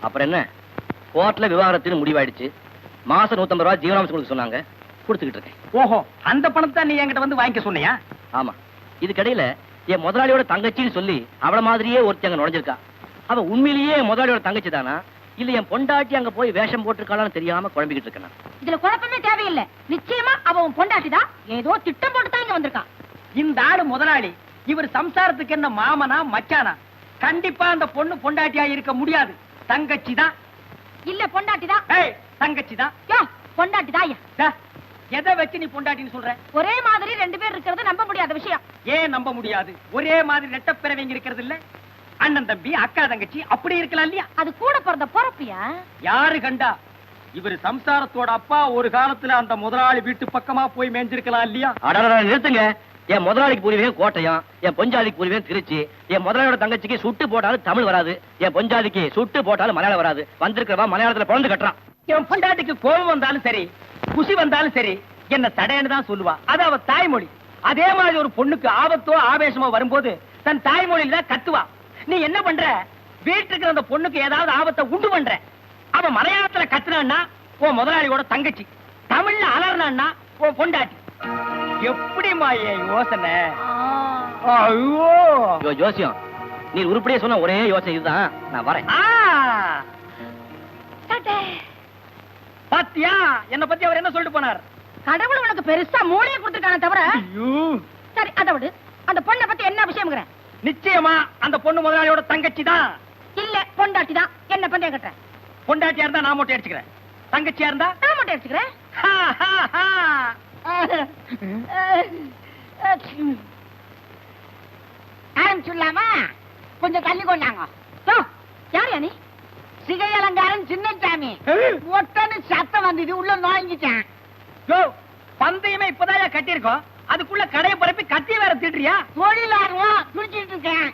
அப்புறம் என்ன, கோர்ட்ல விவாகரத்துன்னு முடிவாயிடுச்சு. மாசம் 150 ரூபாய் ஜீவனாம்சம் கொடுக்க சொன்னாங்க, கொடுத்துக்கிட்டு இருக்கேன். ஓஹோ, அந்த பணத்தை நீ என்கிட்ட வந்து வாங்கிக்க சொன்னியா? ஆமா. இதுக்கடையில என் முதலாளியோட தங்கச்சின்னு சொல்லி அவள மாதிரியே ஒருத்தி அங்க நுழைஞ்சிருக்கா. அவ உண்மையிலேயே முதலாளியோட தங்கச்சி தானா, இல்ல என் பொண்டாட்டி அங்க போய் வேஷம் போட்டிருக்காளான்னு தெரியாம குழம்பிக்கிட்டு இருக்கேன். இதுல குழப்பமே தேவையில்லை. நிச்சயமா அவன் பொண்டாட்டிதான். ஏதோ திட்டம் போட்டுதான் இங்க வந்திருக்கான். இந்த ஆளு முதலாளி, இவர் சம்சாரத்துக்கு என்ன மாமனா மச்சானா? கண்டிப்பா அந்த பொண்ணு பொண்டாட்டியா இருக்க முடியாது. தங்கச்சி தான். இல்ல பொண்டாட்டிதான். தங்கச்சி தான். பொண்டாட்டிதான். எதை வச்சு நீ பொண்டாட்டின்னு சொல்ற? ஒரே மாதிரி 2 பேர் இருக்கிறது நம்ப முடியாத விஷயம். ஏன் நம்ப முடியாது? ஒரே மாதிரி ரெட்டப்பிறவிங்க இருக்கிறது இல்ல? அண்ணன் தம்பி அக்கா தங்கச்சி அப்படி இருக்கலாம் இல்லையா? அது கூட பிறந்த பொறப்பியா? யாரு கண்டா? இவர் சம்சாரத்தோட அப்பா ஒரு காலத்துல அந்த முதலாளி வீட்டு பக்கமா போய் மேய்ஞ்சிருக்கலாம் இல்லையா? நிறுத்துங்க. என் முதலாளிக்கு பூர்வீகம் கோட்டையம், என் பொஞ்சாதிக்கு பூர்வீகம் திருச்சி. என் முதலாளியோட தங்கச்சிக்கு சுட்டு போட்டாலும் தமிழ் வராது, என் பொஞ்சாதிக்கு சுட்டு போட்டாலும் மலையாளம் வராது. வந்திருக்கிறவா மலையாளத்துல பிறந்து கட்டுறான். என் பொண்டாட்டிக்கு கோபம் வந்தாலும் சரி, குசி வந்தாலும் சரி, என்ன தடைன்னு தான் சொல்லுவா. அது அவ தாய்மொழி. அதே மாதிரி ஒரு பொண்ணுக்கு ஆபத்தோ ஆவேசமோ வரும்போது தன் தாய்மொழியில தான் கத்துவா. நீ என்ன பண்ற? வீட்டுக்கு அந்த பொண்ணுக்கு ஏதாவது ஆபத்தை உண்டு பண்ற. அவ மலையாளத்துல கத்துனான்னா உன் முதலாளியோட தங்கச்சி, தமிழ்ல அலர்னான்னா உன் பொண்டாட்டி. எப்படிமா என் யோசனை? ஐயோ ஜோசியம், நீ உருப்படியே சொன்ன ஒரே யோசனை இதுதான். நான் வரேன். பாத்தியா என்ன பத்தி அவர் என்ன சொல்லிட்டு போனார்? கடவுள் உனக்கு பெருசா மூளையை கொடுத்துருக்கானே தவிர. சரி அதை விடு. அந்த பொண்ணை பத்தி என்ன விஷயம்? நிச்சயமா அந்த பொண்ணு முதலாளியோட தங்கச்சி தான். இல்ல பொண்டாட்டி தான். என்ன பண்ண கேட்டேன்? பொண்டாட்டியா இருந்தா நான் மட்டும் அடிச்சுக்கிறேன், தங்கச்சியா இருந்தா நான் மட்டும் அடிச்சுக்கிறேன். ஆரம்பிச்சுடலாமா? கொஞ்சம் தள்ளி கொண்டாங்க. யார் நீ? சிகை அலங்காரம் சின்னசாமி. ஒட்டன்னு சத்தம் வந்தது, உள்ள நுழைஞ்சிட்டேன். பந்தயமே இப்பதான் கட்டியிருக்கோம், அதுக்குள்ள கடையை பரப்பி கத்திய வேற திட்டுறியா? தொழிலாளரும் துடிச்சிட்டு இருக்கேன்.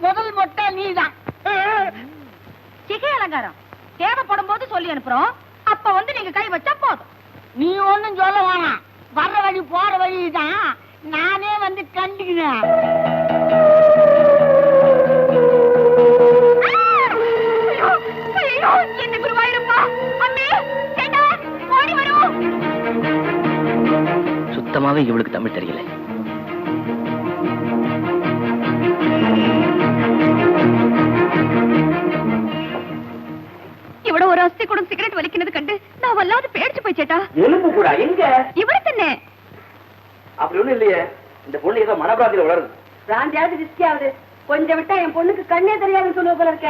முதல் மொட்டை நீதான். சிகை அலங்காரம் தேவைப்படும் போது சொல்லி அனுப்புறோம். அப்ப வந்து நீங்க கை வச்சா போதும். நீ ஒண்ணும் சொல்ல வேணாம். வர்ற வழி போற வழிதான் நானே வந்து கண்டுக்கிறேன். என்ன குருவாயிருப்பா, அம்மே சேட்டா ஓடி வரும். சுத்தமாவே இவளுக்கு தமிழ் தெரியல. இவட ஒரு அஸ்தி கூட சிகரெட் வலிக்கிறது கண்டு நான் வல்லாது பேடிச்சு போய் சேட்டா. எலும்பு கூட எங்க? இவரு தானே. அப்படி ஒண்ணும் இல்லையே, இந்த பொண்ணு ஏதோ மனபிராந்தியில வளருது. பிராந்தியாவது ரிஸ்கி ஆகுது. கொஞ்சம் விட்டா என் பொண்ணுக்கு கண்ணே தெரியாதுன்னு சொல்லுவ போல இருக்க.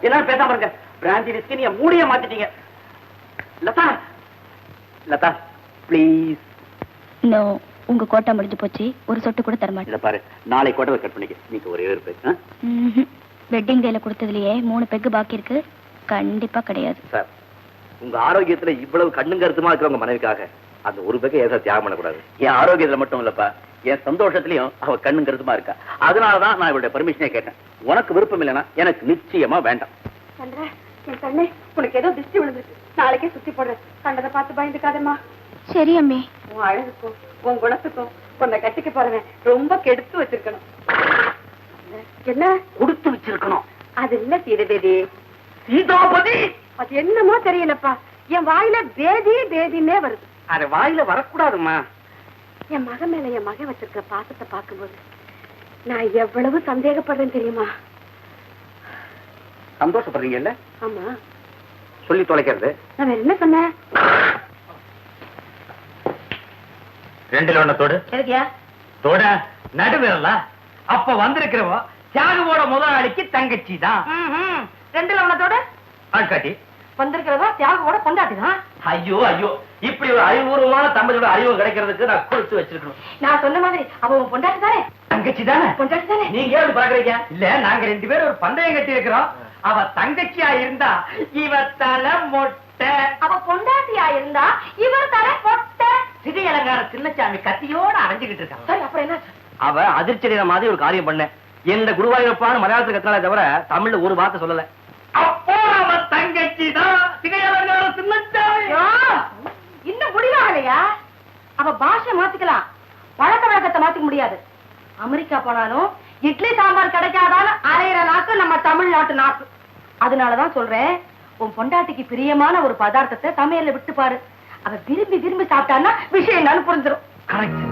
என்ன பேசாம இருக்க? பிராந்தி ரிஸ்கி நீங்க மூடிய மாத்திட்டீங்க. லதா, லதா ப்ளீஸ். நோ, உங்க கோட்டை முடிஞ்சு போச்சு. ஒரு சொட்டு கூட தர மாட்டேன். இத பாரு, நாளை கோட்டை கட் பண்ணிக்க. நீங்க ஒரே ஒரு பெக். வெட்டிங் டேல கொடுத்ததுலயே 3 பெக் பாக்கி இருக்கு. கண்டிப்பா கிடையாது சார். உங்க ஆரோக்கியத்துல இவ்வளவு கண்ணும் கருத்துமா இருக்கிறவங்க மனைவிக்காக அந்த ஒரு பெக்கை ஏதா தியாகம் பண்ணக்கூடாது. என் ஆரோக்கியத்துல மட்டும் இல்லப்பா, என் சந்தோஷத்திலையும் அவ கண்ணும் கருத்துமா இருக்கா. அதனாலதான் நான் இவருடைய பர்மிஷனே கேட்டேன். உனக்கு விருப்பம் இல்லைன்னா எனக்கு நிச்சயமா வேண்டாம். என் கண்ணே, உனக்கு ஏதோ திருஷ்டி விழுந்துருக்கு. நாளைக்கே சுத்தி போடுறேன். கண்டதை பார்த்து பயந்துக்காதம்மா. சரி அம்மே. உன் அழகுக்கும் உன் குணத்துக்கும் உன்னை கட்டிக்க போறவன் ரொம்ப கெடுத்து வச்சிருக்கணும். என்ன கொடுத்து வச்சிருக்கணும்? அது இல்ல சீதேவி. சீதாபதி அது என்னமோ தெரியலப்பா, என் வாயில பேதி பேதினே வருது. அது வாயில வரக்கூடாதுமா. என் மகன் மேல என் மகன் வச்சிருக்க பாசத்தை பார்க்கும்போது நான் எவ்வளவு சந்தேகப்படுறேன் தெரியுமா? சந்தோஷப்படுறீங்கல்ல? ஆமா. சொல்லி தொலைக்கிறது. நான் என்ன சொன்னேன்? 2 ஒண்ணத்தோடு எதுக்கியா தோட நடுவிரலா? அப்ப வந்திருக்கிறவோ தியாகுவோட முதலாளிக்கு தங்கச்சி தான். 2 ஒண்ணத்தோட ஆட்காட்டி வந்திருக்கிறதா தியாகோட பொண்டாட்டி தான். ஐயோ ஐயோ, இப்படி ஒரு அறிவுபூர்வமான தம்பதியோட அறிவு கிடைக்கிறதுக்கு நான் கொடுத்து வச்சிருக்கணும். நான் சொன்ன மாதிரி அவ உன் பொண்டாட்டி தானே? தங்கச்சி தானே? பொண்டாட்டி தானே? நீங்க ஏன் பாக்குறீங்க? இல்ல, நாங்க 2 பேரும் ஒரு பந்தயம் கட்டி இருக்கிறோம். அவ தங்கச்சியா இருந்தா இவ தலை மொட்டை, அவ பொண்டாட்டியா இருந்தா இவர் தர பொட்டை. சிகை அலங்கார சின்னசாமி கத்தியோட அரைஞ்சுகிட்டு இருக்கான். சரி, அப்புறம் என்ன? அவ அதிர்ச்சியடைற மாதிரி ஒரு காரியம் பண்ண. என்ன குருவாயூரப்பான்னு மலையாளத்துக்கு கத்துனாலே தவிர தமிழ்ல ஒரு வார்த்தை சொல்லல. அப்போ அவ தங்கச்சி தான் சிகை அலங்கார சின்னசாமி. இன்னும் முடிவாகலையா? அவ பாஷை மாத்திக்கலாம், பழக்க வழக்கத்தை மாத்திக்க முடியாது. அமெரிக்கா போனாலும் இட்லி சாம்பார் கிடைக்காதாலும் அரைகிற நாக்கு நம்ம தமிழ்நாட்டு நாக்கு. அதனாலதான் சொல்றேன், உன் பொண்டாட்டிக்கு பிரியமான ஒரு பதார்த்தத்தை சமையல்ல விட்டு பாரு. அவ விரும்பி விரும்பி சாப்பிட்டான்னா விஷயம் என்னன்னு புரிஞ்சிடும். கரெக்ட்.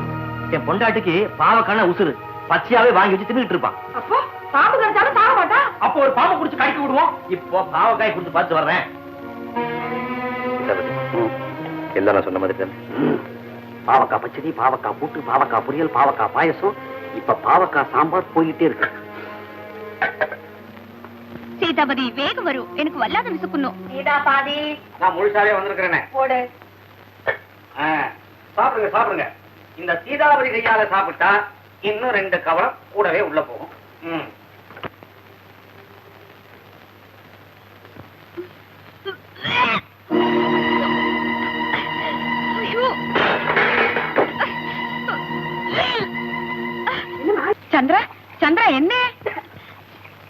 என் பொண்டாட்டிக்கு பாவக்கான உசுறு பச்சையாவே வாங்கி வச்சு தின்னுட்டு இருப்பான். அப்போ பாம்பு கடிச்சாலும் சாக மாட்டா. அப்போ ஒரு பாம்பை குடிச்சு கடிக்க விடுவோம். இப்போ பாவக்காய் குடிச்சு பார்த்து வர்றேன். எல்லாம் நான் சொன்ன மாதிரி பாவக்காய் பச்சடி, பாவக்காய் கூட்டு, பாவக்காய் பொரியல், பாவக்காய் பாயசம், இப்ப பாவக்காய் சாம்பார் போயிட்டே இருக்கு. சீதாபதி வேகம் வரும், எனக்கு வல்லாத விசுக்கணும். சீதா பாதி நான் முழுசாவே வந்திருக்கிறேனே. போடு. சாப்பிடுங்க சாப்பிடுங்க. இந்த சீதாபதி கையால சாப்பிட்டா இன்னும் 2 கவலம் கூடவே உள்ள போகும். சந்திரா சந்திரா, என்ன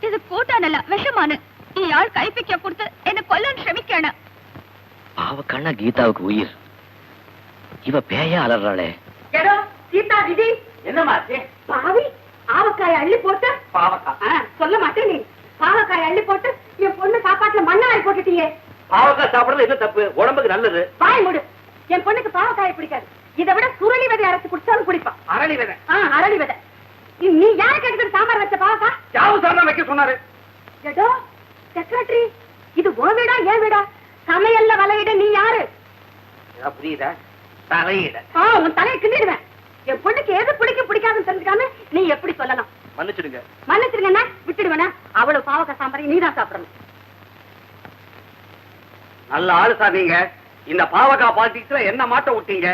இது? கூட்டானல்ல விஷமானு இயாள் கைப்பிக்க கொடுத்து என்ன கொல்லன்னு ശ്രമിക്കാണ്. பாவக்கான கீதாவுக்கு உயிர். இவ பேயா அலறாளே. எடோ சீதா திதி, என்னமா பாவி ஆவக்காய் அள்ளி போட்டு. பாவக்காய் சொல்ல மாட்டேன் நீ. பாவக்காய் அள்ளி போட்டு என் பொண்ணு சாப்பாட்டுல மண்ணாய் போட்டுட்டியே. பாவக்காய் சாப்பிடுறது என்ன தப்பு? உடம்புக்கு நல்லது. வாய் மூடு. என் பொண்ணுக்கு பாவக்காய் பிடிக்காது. இதை விட சுரளி விதை அரைச்சு குடிச்சாலும் குடிப்பான். அரளி விதை. அரளி விதை. நீ யாருக்கு எடுத்து சாம்பார் வச்ச பாவக்கா? சாவு சார் தான் வைக்க சொன்னாரு. ஏடோ செக்ரட்டரி, இது உன் வீடா என் வீடா? சமையல்ல வலையிட நீ யாரு? புரியுதா? தலையிட. உன் தலையை கிண்டிடுவேன். என் பொண்ணுக்கு எது பிடிக்கும் பிடிக்காதுன்னு தெரிஞ்சுக்காம நீ எப்படி சொல்லலாம்? மன்னிச்சிடுங்க. மன்னிச்சிருங்கன்னா விட்டுடுவேனா? அவ்வளவு பாவக்காய் சாம்பாரை நீ தான் சாப்பிடணும். நல்ல ஆளு சார் நீங்க. இந்த பாவக்காய் பாலிடிக்ஸ்ல என்ன மாட்ட விட்டீங்க?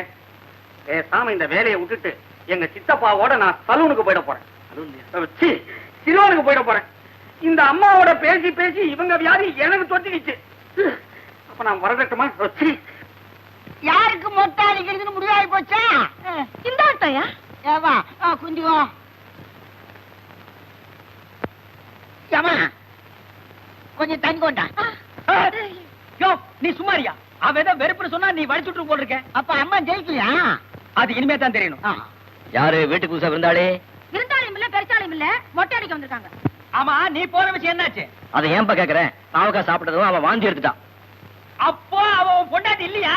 பேசாம இந்த வேலையை விட்டுட்டு எங்க சித்தப்பாவோட நான் சலூனுக்கு போயிட போறேன். சிலோனுக்கு போயிட போறேன். இந்த அம்மாவோட பேசி பேசி இவங்க வியாதி எனக்கு தொட்டிடுச்சு. அப்ப நான் வரட்டுமா? யாருக்கு மொட்டை அடிக்கிறதுன்னு முடிவாகி போச்சா? இந்த ஆட்டோயா? ஏவா கொஞ்சம் ஏமா கொஞ்சம் தண்ணி கொண்டா. யோ, நீ சும்மாரியா? அவ ஏதோ வெறுப்புன்னு சொன்னா நீ வலிச்சுட்டு போல் இருக்க. அப்ப அம்மா ஜெயிக்கலையா? அது இனிமே தான் தெரியணும். யாரு வீட்டுக்கு புதுசா இருந்தாலே? இருந்தாலும் இல்ல பெருசாலும் இல்ல, மொட்டை அடிக்க வந்திருக்காங்க. ஆமா, நீ போற விஷயம் என்னாச்சு? அதை ஏன்பா கேக்குறேன்? பாவக்காய் சாப்பிட்டதும் அவன் வாந்தி எடுத்துட்டான். அப்போ அவன் பொண்டாட்டி இல்லையா?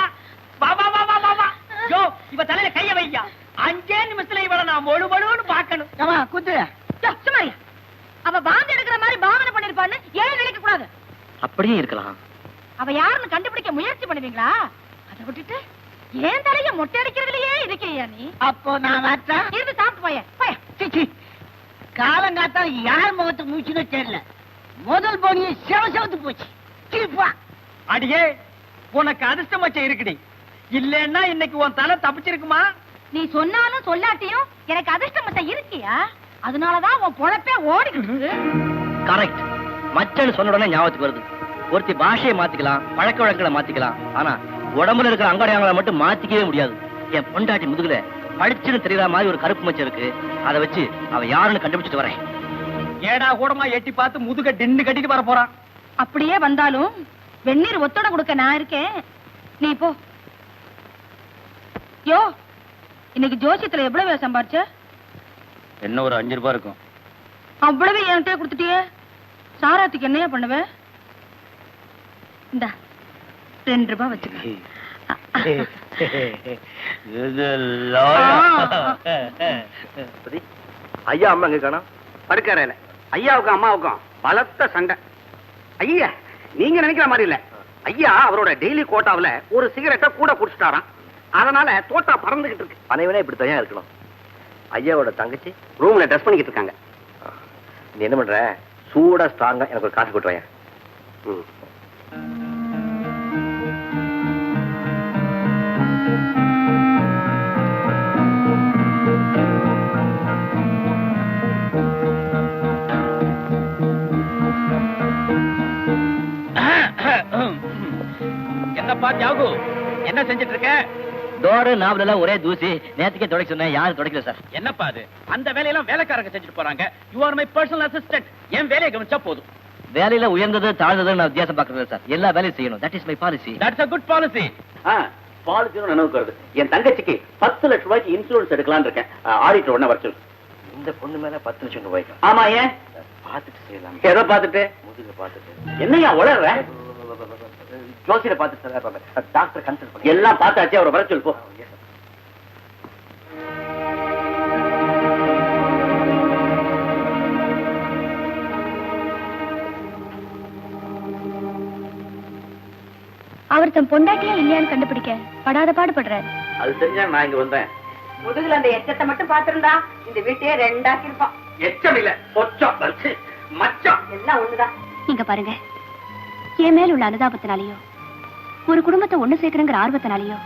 வா வா வா வா வா வா. யோ, இவ தலையில கைய வையா. 5 நிமிஷத்துல இவள நான் ஒழுவழுன்னு பாக்கணும். ஏமா குத்து. சும்மாரியா? அவ பாந்து எடுக்கிற மாதிரி பாவனை பண்ணிருப்பான்னு ஏன் நினைக்க கூடாது? அப்படியே இருக்கலாம். அவ யாருன்னு கண்டுபிடிக்க முயற்சி பண்ணுவீங்களா? அதை விட்டுட்டு ஏன் தலைய மொட்டை அடிக்கிறதுலயே இருக்கியா நீ? அப்போ நான் மாட்டா இருந்து சாப்பிட்டு போய. காலங்காத்தா யார் முகத்துக்கு மூச்சுன்னு தெரியல. முதல் போனியே செவத்து போச்சு. திருப்பா அடியே, உனக்கு அதிர்ஷ்டம் வச்ச இருக்குடி. இல்லன்னா இன்னைக்கு உன் தலை தப்பிச்சிருக்குமா? நீ சொன்னாலும் சொல்லாட்டியும் எனக்கு அதிர்ஷ்டம் மட்டும் இருக்கியா? அதனாலதான் உன் பொழப்பே ஓடிக்கிட்டு. கரெக்ட். மச்சன்னு சொன்ன உடனே ஞாபகத்துக்கு வருது. ஒருத்தி பாஷையை மாத்திக்கலாம், பழக்க வழக்கங்களை மாத்திக்கலாம். ஆனா உடம்புல இருக்கிற அங்கடையாங்களை மட்டும் மாத்திக்கவே முடியாது. என் பொண்டாட்டி முதுகுல பளிச்சுன்னு தெரியற மாதிரி ஒரு கருப்பு மச்சம் இருக்கு. அதை வச்சு அவ யாருன்னு கண்டுபிடிச்சிட்டு வரேன். ஏடா கூடமா எட்டி பார்த்து முதுக டின்னு கட்டிட்டு வர போறான். அப்படியே வந்தாலும் வெந்நீர் ஒத்தோட கொடுக்க நான் இருக்கேன். நீ போ. யோ, இன்னைக்கு ஜோசியத்துல எவ்வளவு சம்பாரிச்ச? என்ன ஒரு 5 ரூபாய் இருக்கும். அவ்வளவு என்கிட்ட கொடுத்துட்டியே. சாராத்துக்கு என்னையா பண்ணுவ? இந்தா 2 ரூபாய் வச்சுக்க. ஐயா அம்மா எங்க காணோம்? படுக்கறையில. ஐயாவுக்கும் அம்மாவுக்கும் பலத்த சண்டை. ஐயா நீங்க நினைக்கிற மாதிரி இல்ல. ஐயா அவரோட டெய்லி கோட்டாவுல ஒரு சிகரெட்டை கூட குடிச்சிட்டாராம். அதனால தோட்டா பறந்துகிட்டு இருக்கு. அனைவனே இப்படி தனியா இருக்கணும். ஐயாவோட தங்கச்சி ரூம்ல ட்ரெஸ் பண்ணிக்கிட்டு இருக்காங்க. நீ என்ன பண்ற? சூடா ஸ்ட்ராங்கா எனக்கு ஒரு காசு போட்டு வாங்க. என்னப்பா ஜாகு, என்ன செஞ்சிட்டு இருக்க? டோரு நாவலெல்லாம் ஒரே தூசி. நேத்துக்கே துடைக்க சொன்னேன், யாரும் துடைக்கல சார். என்னப்பா அது? அந்த வேலையெல்லாம் வேலைக்காரங்க செஞ்சுட்டு போறாங்க. You are my personal assistant. என் வேலையை கவனிச்சா போதும். வேலையில உயர்ந்தது தாழ்ந்தது நான் வித்தியாசம் பாக்குறது சார். எல்லா வேலையும் செய்யணும். That is my policy. That's a good policy. பாலிசியும் நினைவுக்கு வருது. என் தங்கச்சிக்கு 10 லட்சம் ரூபாய்க்கு இன்சூரன்ஸ் எடுக்கலாம்னு இருக்கேன். ஆடிட்டர் உடனே வர சொல்லு. இந்த பொண்ணு மேல 10 லட்சம் ரூபாய்க்கு. ஆமா, ஏன்? பாத்துட்டு செய்யலாம். எதை பாத்துட்டு? முதுக பார்த்துட்டு என்னையா உளற? ஜோசியரை பார்த்துட்டு டாக்டர் கன்சல்ட் பண்ணி எல்லாம் பார்த்தாச்சு, அவரை வர சொல்லு போ. அவர் தன் பொண்டாட்டியா இல்லையான்னு கண்டுபிடிக்க படாத பாடுபடுறாரு. அது தெரிஞ்சா நான் இங்க வந்தேன். முதுகுல அந்த எச்சத்தை மட்டும் பாத்துருந்தா இந்த வீட்டையே ரெண்டாக்கி இருப்பான். எச்சம் இல்ல, சொச்சம், மச்சம் எல்லாம் ஒண்ணுதான். இங்க பாருங்க, என் மேல உள்ள அனுதாபத்தினாலேயோ ஒரு குடும்பத்தை ஒண்ணு சேர்க்கணுங்கிற ஆர்வத்தினாலேயோ